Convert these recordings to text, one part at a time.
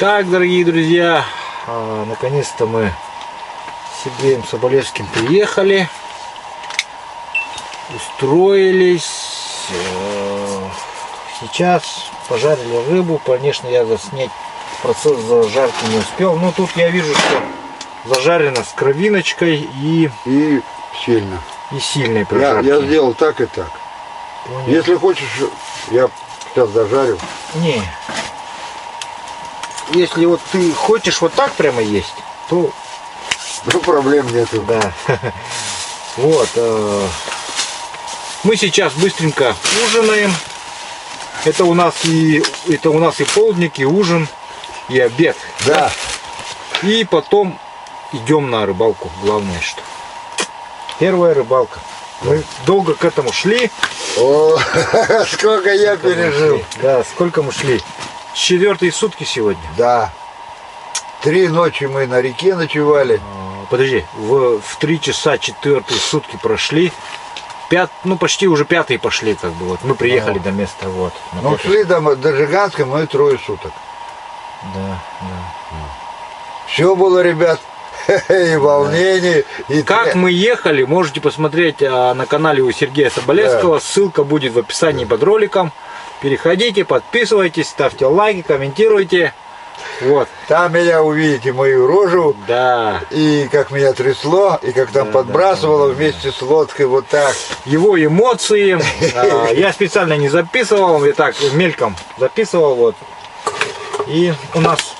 Так, дорогие друзья, наконец-то мы с Сергеем Соболевским приехали, устроились. Сейчас пожарили рыбу. Конечно, я заснять процесс зажарки не успел. Но тут я вижу, что зажарено с кровиночкой и сильно. И сильной прожарки. Я сделал так и так. Понял. Если хочешь, я сейчас зажарю. Не. Если вот ты хочешь вот так прямо есть, то... Ну, проблем нету. Да. Вот. Мы сейчас быстренько ужинаем. Это у нас и полдник, и ужин, и обед. Да. И потом идем на рыбалку. Главное, что. Первая рыбалка. Мы долго к этому шли. О, сколько я пережил. Да, сколько мы шли. 4-е сутки сегодня. Да. 3 ночи мы на реке ночевали. Подожди, в 3 часа 4-е сутки прошли. Ну почти уже 5-е пошли, как бы. Вот мы приехали до места. Вот. Ну шли до Жиганска мы 3 суток. Да. Все было, ребят. И волнение. И как мы ехали, можете посмотреть на канале у Сергея Соболевского. Да. Ссылка будет в описании под роликом. Переходите, подписывайтесь, ставьте лайки, комментируйте. Вот. Там меня увидите мою рожу. Да. И как меня трясло, и как там подбрасывало вместе с лодкой вот так. Его эмоции. Я специально не записывал, я так мельком записывал. Вот. И у нас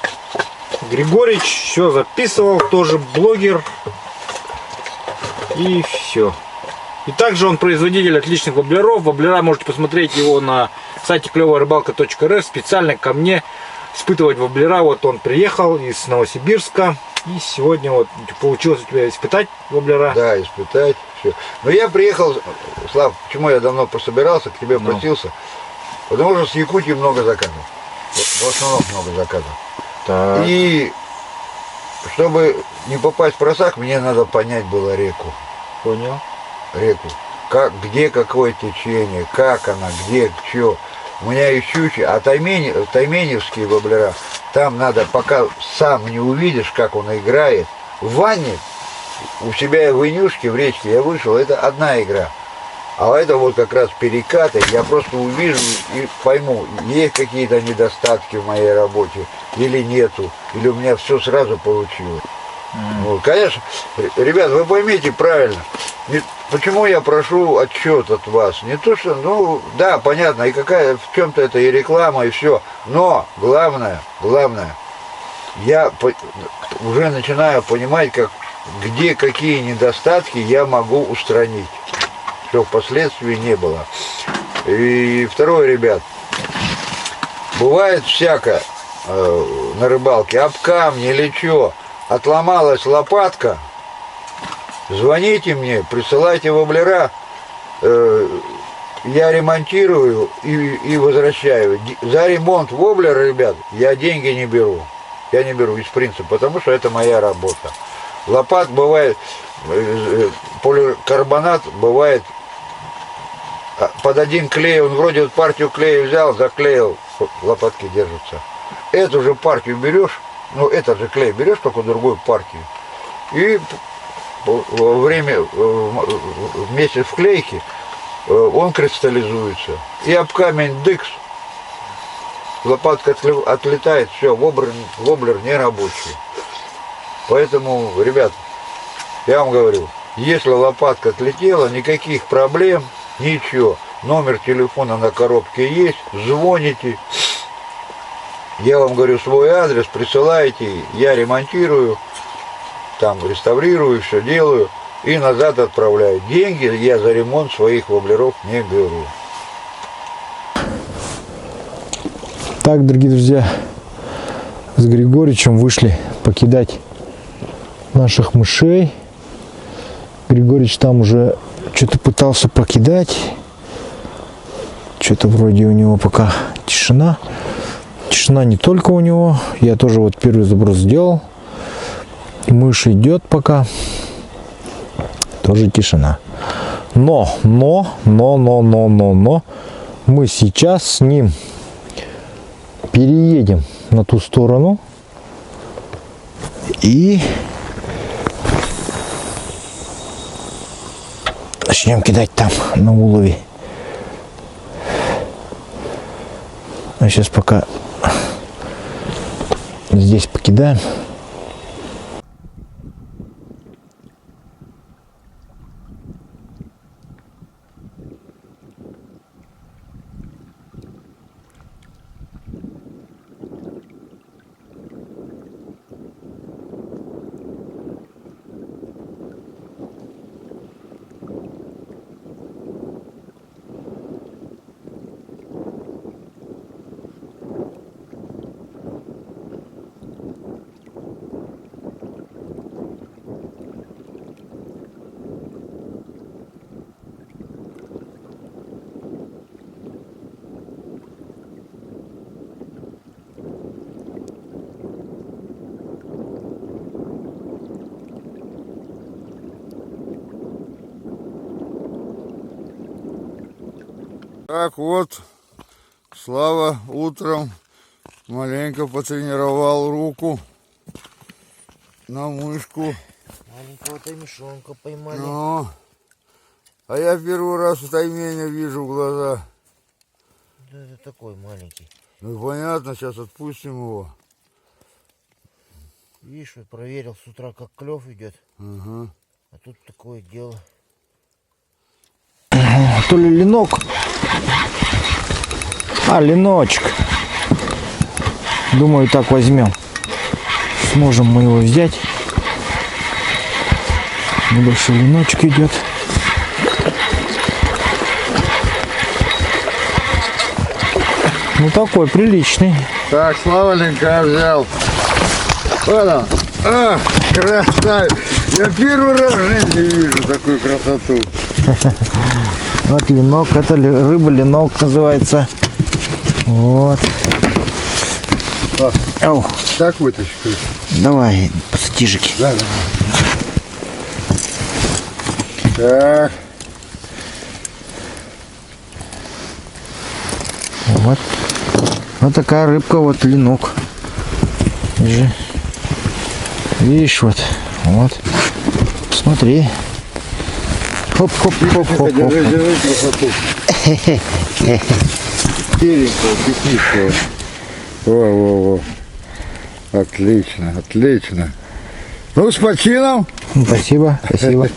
Григорич все записывал, тоже блогер. И все. И также он производитель отличных воблеров. Воблера можете посмотреть его на сайте клёвая-рыбалка.рф. Специально ко мне испытывать воблера. Вот он приехал из Новосибирска. И сегодня вот получилось у тебя испытать воблера. Да, испытать. Все. Но я приехал, Слав, почему я давно пособирался, к тебе просился. Потому что с Якутии много заказов. В основном много заказов. Так. И чтобы не попасть в просак, мне надо понять было реку. Понял. Реку. Где какое течение, как она, где, что. У меня и щучьи, а тайменевские воблера, там надо, пока сам не увидишь, как он играет. В ванне, у себя в Инюшке, в речке я вышел, это одна игра. А это вот как раз перекаты, я просто увижу и пойму, есть какие-то недостатки в моей работе или нету, или у меня все сразу получилось. Вот, конечно, ребят, вы поймите правильно, почему я прошу отчет от вас. Не то что, ну да, понятно, и какая в чем-то это и реклама, и все. Но главное, я уже начинаю понимать, где какие недостатки я могу устранить, чтобы впоследствии не было. И второе, ребят, бывает всякое на рыбалке, об камни или что. Отломалась лопатка, звоните мне, присылайте воблера, я ремонтирую и возвращаю. За ремонт воблера, ребят, я деньги не беру. Я не беру из принципа, потому что это моя работа. Лопат бывает, поликарбонат бывает под один клей, он вроде вот партию клея взял, заклеил, лопатки держатся. Эту же партию берешь. Ну, этот же клей берешь, только другую партию. И вместе в клейке он кристаллизуется. И об камень дыкс. Лопатка отлетает, все, воблер не рабочий. Поэтому, ребят, я вам говорю, если лопатка отлетела, никаких проблем, ничего. Номер телефона на коробке есть, звоните. Я вам говорю свой адрес, присылайте, я ремонтирую, там реставрирую, все делаю и назад отправляю. Деньги я за ремонт своих воблеров не беру. Так, дорогие друзья, с Григоричем вышли покидать наших мышей. Григорич там уже что-то пытался покидать. Что-то вроде у него пока тишина. Тишина не только у него, я тоже вот первый заброс сделал. Мышь идет пока. Тоже тишина. Но мы сейчас с ним переедем на ту сторону И начнем кидать там на улове. А сейчас пока здесь покидаем. Так вот, Слава утром маленько потренировал руку на мышку. Маленького таймишонка поймали. Ну, а я первый раз в таймене вижу в глаза. Да это такой маленький. Ну понятно, сейчас отпустим его. Видишь, вот проверил с утра, как клев идет. Ага. А тут такое дело. То ли ленок. А, леночек. Думаю, так возьмем. Сможем мы его взять. Небольшой леночек идет. Ну такой приличный. Так, Славоленька взял. Вот он. А, красавец. Я первый раз в жизни вижу такую красоту. Вот ленок, это рыба-ленок называется. Вот. Ау. Так вытащи. Давай, пассатижики. Да, да. Так. Вот. Вот такая рыбка, вот ленок. Видишь, вот. Вот. Посмотри. Хоп-хоп-хоп-хоп. Держи красоту. Серенького, пятнистого. Во-во-во. Отлично, отлично. Ну, с почином. Спасибо, спасибо.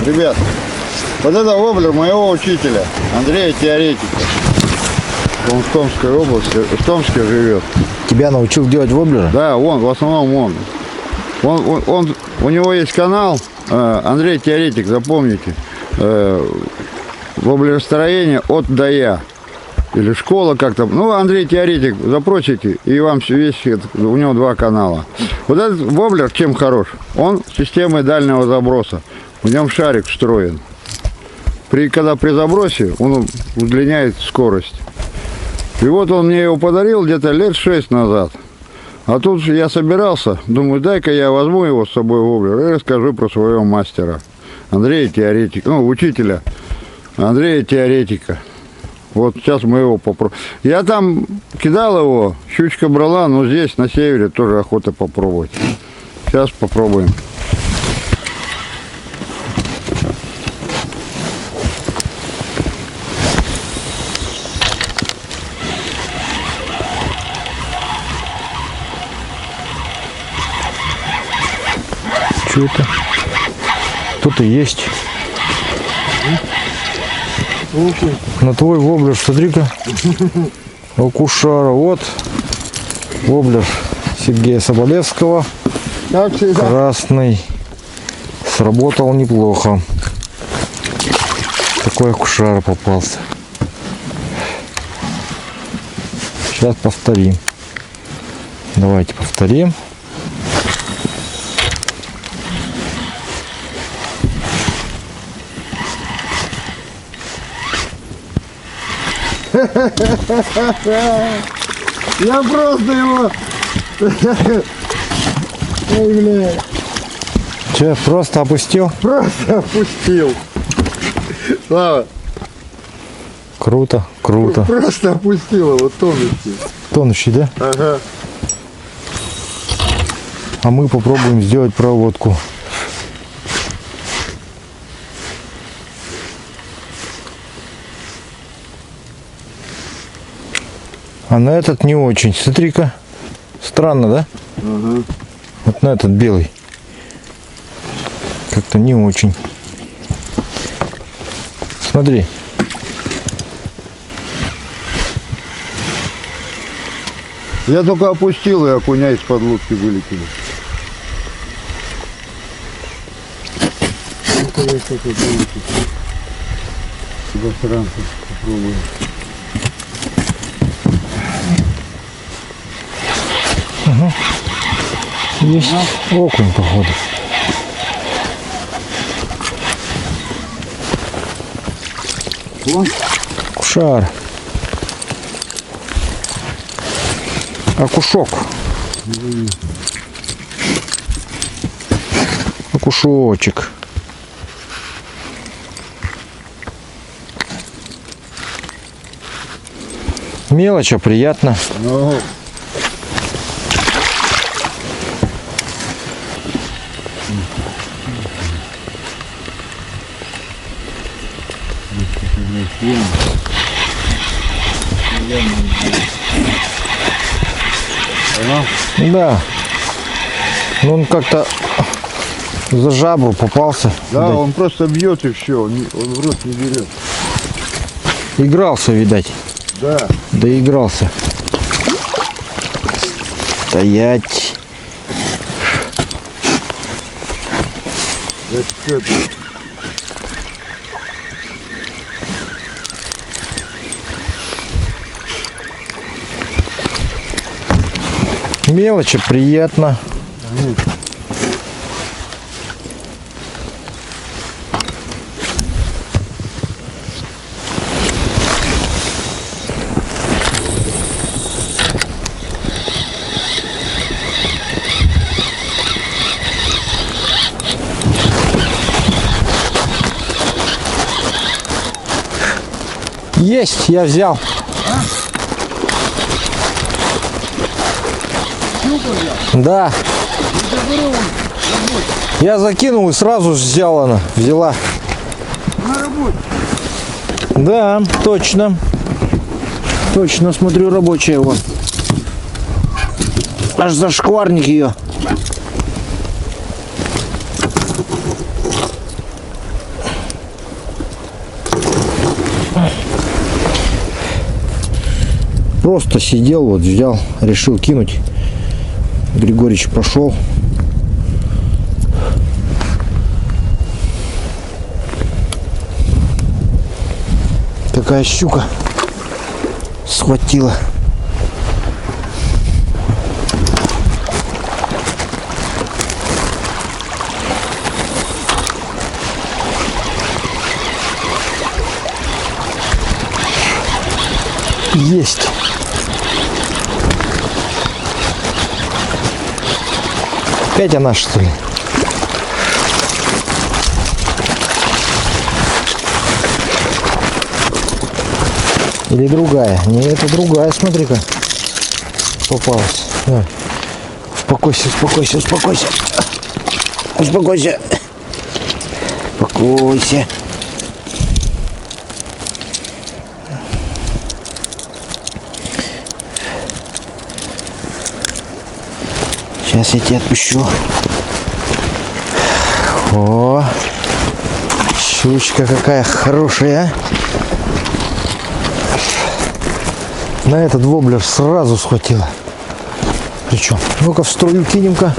Ребят, вот это воблер моего учителя, Андрея Теоретика. Он в Томской области, в Томске живет. Тебя научил делать воблера? Да, он, в основном он. У него есть канал, Андрей Теоретик, запомните. Воблеростроение от до я. Или школа как-то. Ну, Андрей Теоретик, запросите, и вам весь, у него 2 канала. Вот этот воблер чем хорош? Он системой дальнего заброса. В нем шарик встроен. Когда при забросе, он удлиняет скорость. И вот он мне его подарил где-то лет 6 назад. А тут я собирался, думаю, дай-ка я возьму его с собой в воблер и расскажу про своего мастера. Андрея Теоретика, ну, учителя Андрея Теоретика. Вот сейчас мы его попробуем. Я там кидал его, щучка брала, но здесь, на севере, тоже охота попробовать. Сейчас попробуем. Что это? Кто-то есть. На твой воблер, смотри-ка. Окушара. Вот воблер Сергея Соболевского. Красный. Сработал неплохо. Такой окушара попался. Сейчас повторим. Давайте повторим. Я просто его... Ой, бля. Че, просто опустил? Просто опустил. Слава, Круто, круто. просто опустил его, тонущий. Тонущий, да? Ага. А мы попробуем сделать проводку. А на этот не очень. Смотри-ка. Странно, да? Ага. Вот на этот белый. Как-то не очень. Смотри. Я только опустил, и окуня из-под лодки вылетели. Ну-ка я что-то вылетит. Засранцы попробую. Есть окунь, походу. Вон. Кушар. Окушок. Окушочек. Мелочь, а приятно. Ну, Да. Но он как-то за жабру попался. да, видать. он просто бьет и все, он в рот не берет. Игрался, видать. Да. Доигрался. Стоять. Это что это? Мелочь, а приятно. Есть, я взял. Да. Я закинул и сразу взял она. Взяла. На работе. Да, точно. Точно, смотрю, рабочая вот. Аж зашкварник ее. Просто сидел, вот взял, решил кинуть. Григорьевич пошел. Такая щука схватила. Есть. Опять она, что ли? Или другая? Не, это другая, смотри-ка. Попалась. Давай. Успокойся, успокойся, успокойся. Успокойся. Успокойся. Сейчас я тебя отпущу. О, щучка какая хорошая. На этот воблер сразу схватила. Причем, ну-ка в струю кинем-ка.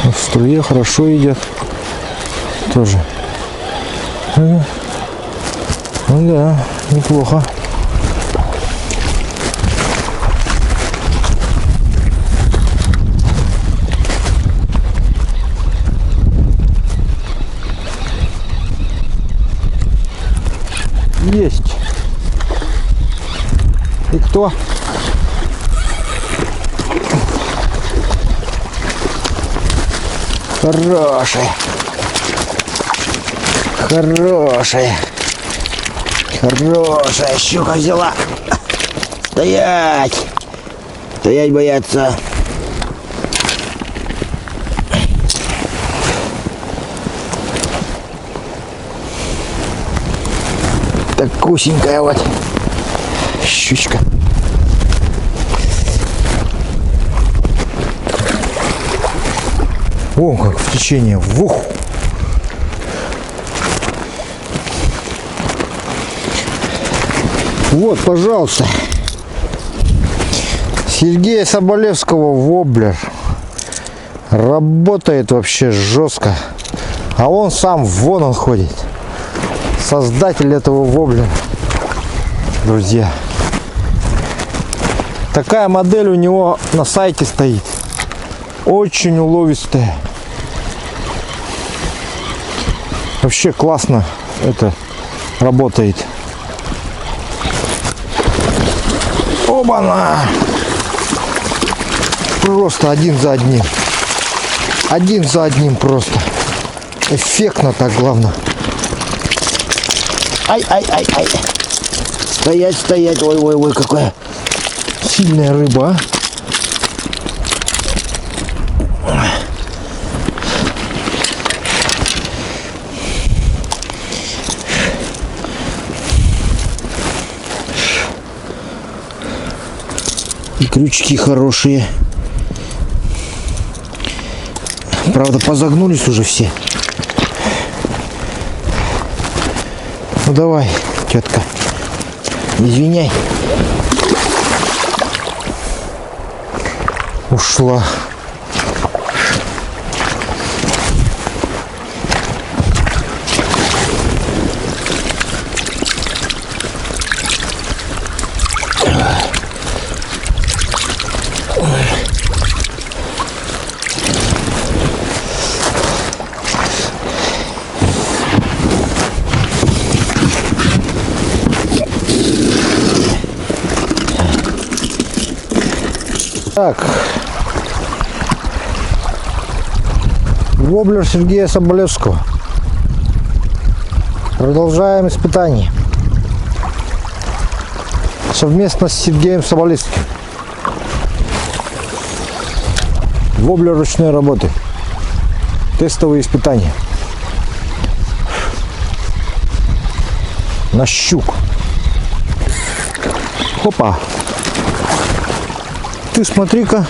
В струе хорошо идет. Тоже. Ну да, неплохо. Есть. И кто? Хорошая. Хорошая. Хорошая щука взяла. Стоять. Стоять бояться. Так кусенькая вот щучка. О, как в течение. Вух. Вот, пожалуйста. Сергея Соболевского воблер. Работает вообще жестко. А он сам, вон он ходит. Создатель этого воблера. Друзья. Такая модель у него на сайте стоит. Очень уловистая. Вообще классно это работает. Оба-на! Просто один за одним. Один за одним просто. Эффектно так, главное. Ай-ай-ай-ай. Стоять, стоять. Ой-ой-ой, какая сильная рыба, а. И крючки хорошие. Правда, позагнулись уже все. Ну давай, тетка, извиняй. Ушла. Так, воблер Сергея Соболевского. Продолжаем испытание совместно с Сергеем Соболевским. Воблер ручной работы. Тестовые испытания на щук. Опа! Ты смотри-ка,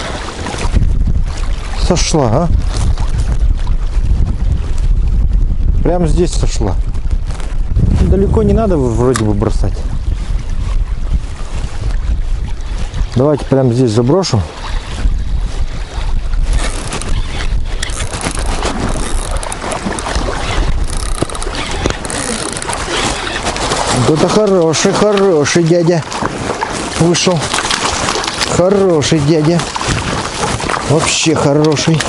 сошла, а? Прямо здесь сошла. Далеко не надо вроде бы бросать. Давайте прямо здесь заброшу. Кто-то хороший дядя вышел. Хороший дядя. Вообще хороший.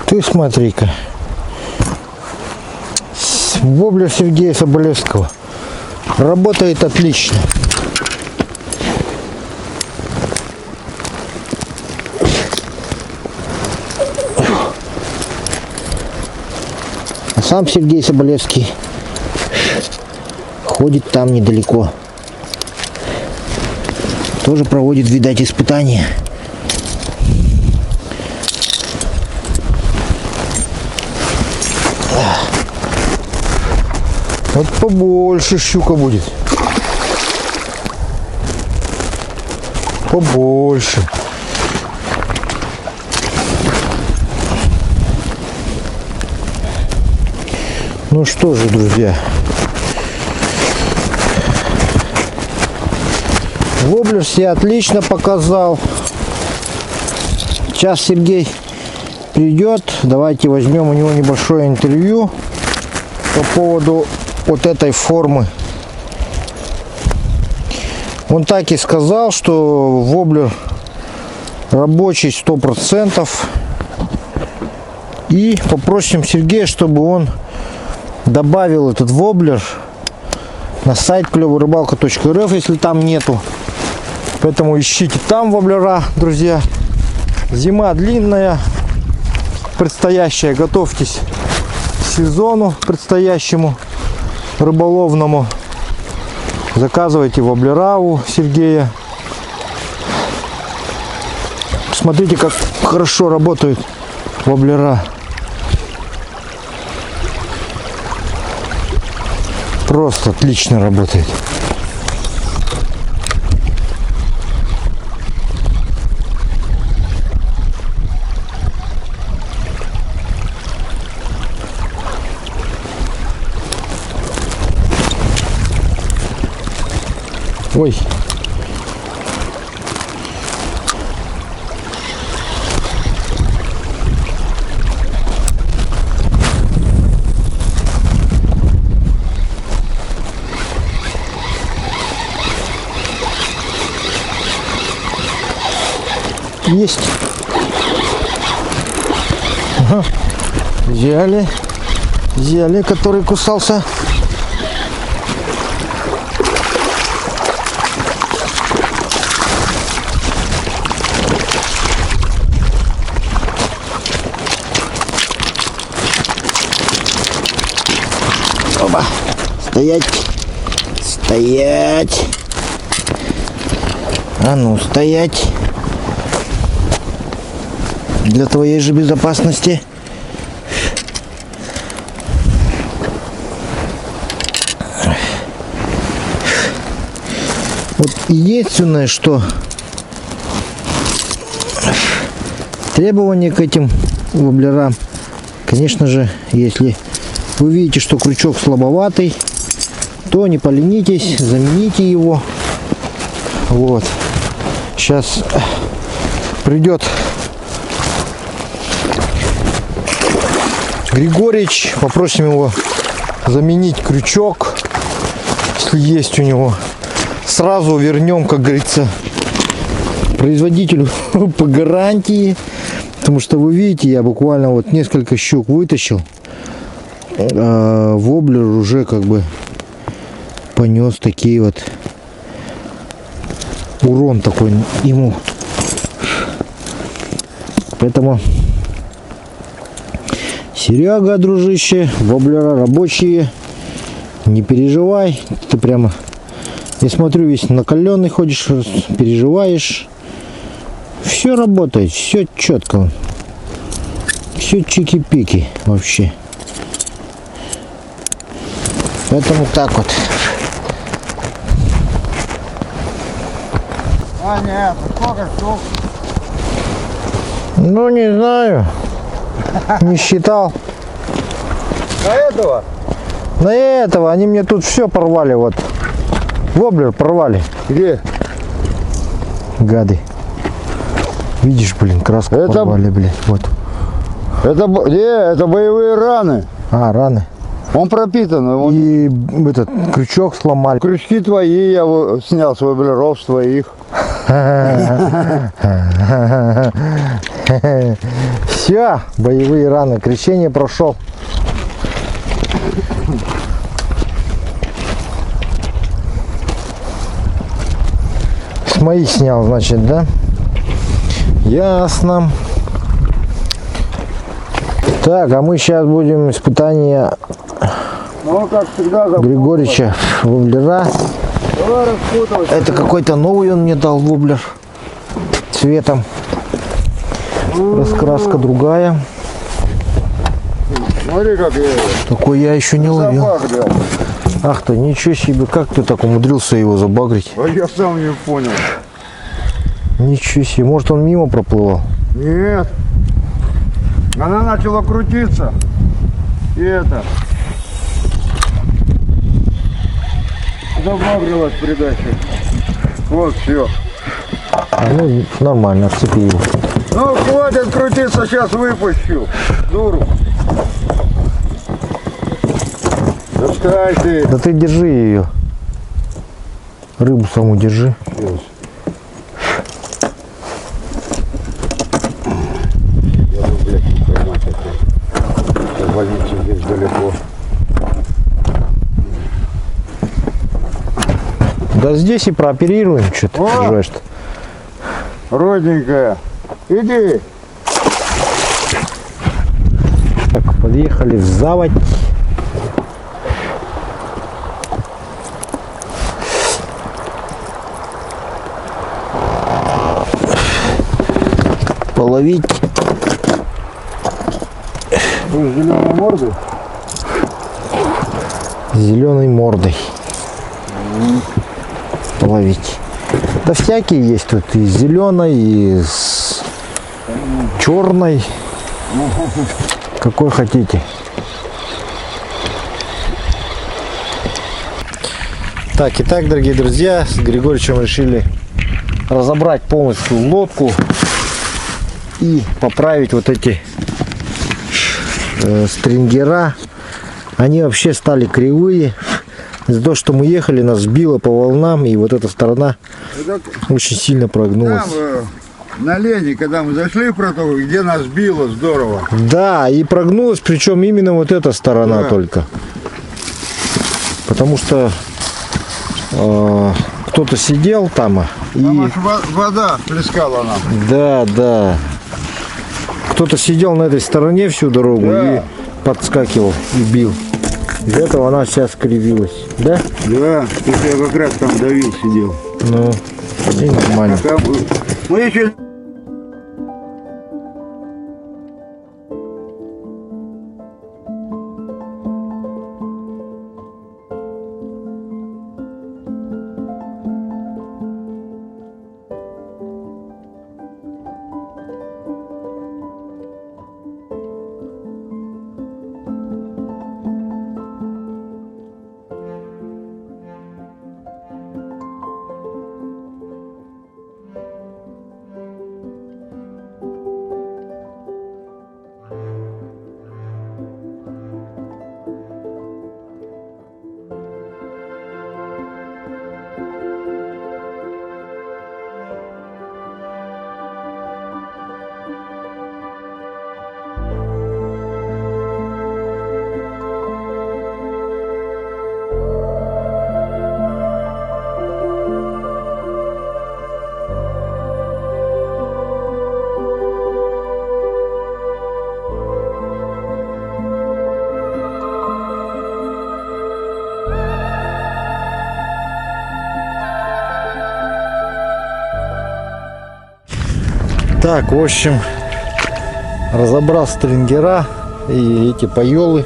Ты смотри-ка. Воблер Сергея Соболевского. Работает отлично. Сам Сергей Соболевский ходит там недалеко. Тоже проводит, видать, испытания. Вот побольше щука будет. Побольше. Ну что же, друзья, воблер себя отлично показал. Сейчас Сергей придет, давайте возьмем у него небольшое интервью по поводу вот этой формы. Он так и сказал, что воблер рабочий 100%. И попросим Сергея, чтобы он добавил этот воблер на сайт клёворыбалка.рф, если там нету. Поэтому ищите там воблера, друзья. Зима длинная, предстоящая. Готовьтесь к сезону предстоящему рыболовному. Заказывайте воблера у Сергея. Смотрите, как хорошо работают воблера. Просто отлично работает. Ой. Есть. Ага. Взяли, который кусался. Оба. Стоять. Стоять. А ну, стоять. Для твоей же безопасности. Вот единственное, что требования к этим воблерам, конечно же, если вы видите, что крючок слабоватый, то не поленитесь, замените его. Вот. Сейчас придет Григорьевич, попросим его заменить крючок, если есть у него. Сразу вернем, как говорится, производителю по гарантии. Потому что вы видите, я буквально вот несколько щук вытащил. А воблер уже как бы понес такие вот урон такой ему. Поэтому Серега, дружище, воблера рабочие, не переживай, ты прямо, я смотрю, весь накаленный ходишь, переживаешь, все работает, все четко, все чики-пики вообще, поэтому так вот. А нет, сколько штук? Ну не знаю, не считал. До этого? На этого они мне тут все порвали, вот. Воблер порвали. Где? Гады. Видишь, блин, краску Это... порвали, блядь. Вот. Это боевые раны. А, раны. Он пропитан. Он... И этот крючок сломали. Крючки твои, я снял с воблеров, с твоих. Все, боевые раны. Крещение прошел. С моих снял, значит, да? Ясно. Так, а мы сейчас будем испытание Ну, как всегда, Григорьевича воблера. Это какой-то новый он мне дал воблер цветом. Раскраска другая. Смотри, как я его. Такой я еще не ловил. Забагрил. Ах ты, ничего себе, как ты так умудрился его забагрить? А я сам не понял. Ничего себе, может он мимо проплывал? Нет. Она начала крутиться. И это. Забагрилась передача. Вот все. А ну нормально, отцепи его. Ну хватит крутиться, сейчас выпущу. Дуру. Пускай ты. Да ты держи ее. Рыбу саму держи. Я бы, блядь, не поймать это. Больница здесь далеко. Да здесь и прооперируем, что ты О! переживаешь-то. Родненькая, иди. Так, подъехали в заводь. Половить. Вы с зеленой мордой? Зеленой мордой. Половить. Да всякие есть тут и с зеленой, и с черной. Какой хотите. Так, итак, дорогие друзья, с Григорьевичем решили разобрать полностью лодку и поправить вот эти стрингера. Они вообще стали кривые. Из-за того, что мы ехали, нас сбило по волнам, и вот эта сторона очень сильно прогнулась. Там, на Лене, когда мы зашли в проток, где нас било здорово. Да, и прогнулась, причем именно вот эта сторона Да. только. Потому что кто-то сидел там и... Там аж вода плескала нам. Да, да. Кто-то сидел на этой стороне всю дорогу Да. и подскакивал и бил. Из-за этого она сейчас кривилась. Да? Да, я как раз там давил, сидел. Ну, и нормально. Там, мы еще... Так, в общем, разобрал стрингера и эти пайолы.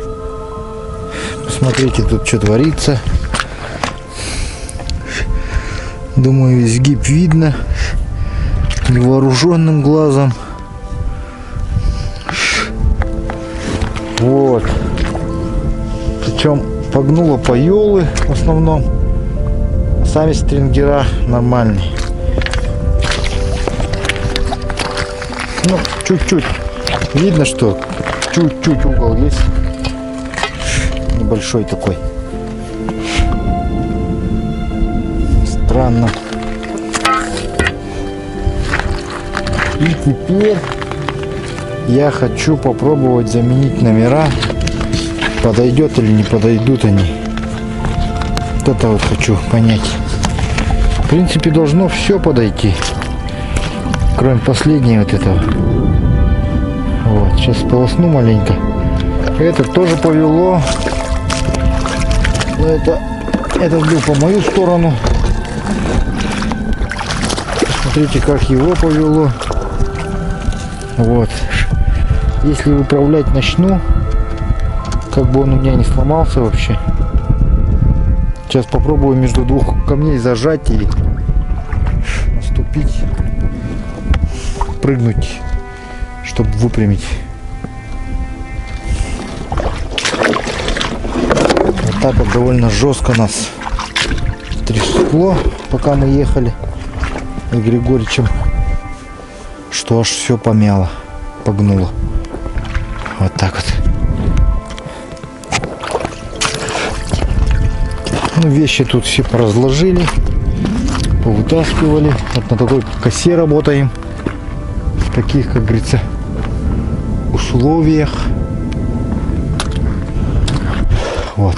Посмотрите, тут что творится. Думаю, изгиб видно невооруженным глазом. Вот. Причем погнуло пайолы в основном. Сами стрингера нормальные. Ну, чуть-чуть. Видно, что чуть-чуть угол есть. Небольшой такой. Странно. И теперь я хочу попробовать заменить номера. Подойдет или не подойдут они. Вот это вот хочу понять. В принципе, должно все подойти. Кроме последнего вот этого. Вот, сейчас полосну маленько. Это тоже повело. Но это был по мою сторону. Смотрите, как его повело. Вот. Если управлять начну, как бы он у меня не сломался вообще. Сейчас попробую между двух камней зажать и наступить. Прыгнуть, чтобы выпрямить. Вот так вот довольно жестко нас трясло, пока мы ехали с Григорьевичем, что аж все помяло, погнуло. Вот так вот. Ну, вещи тут все поразложили, повытаскивали. Вот на такой косе работаем. В таких, как говорится, условиях. Вот.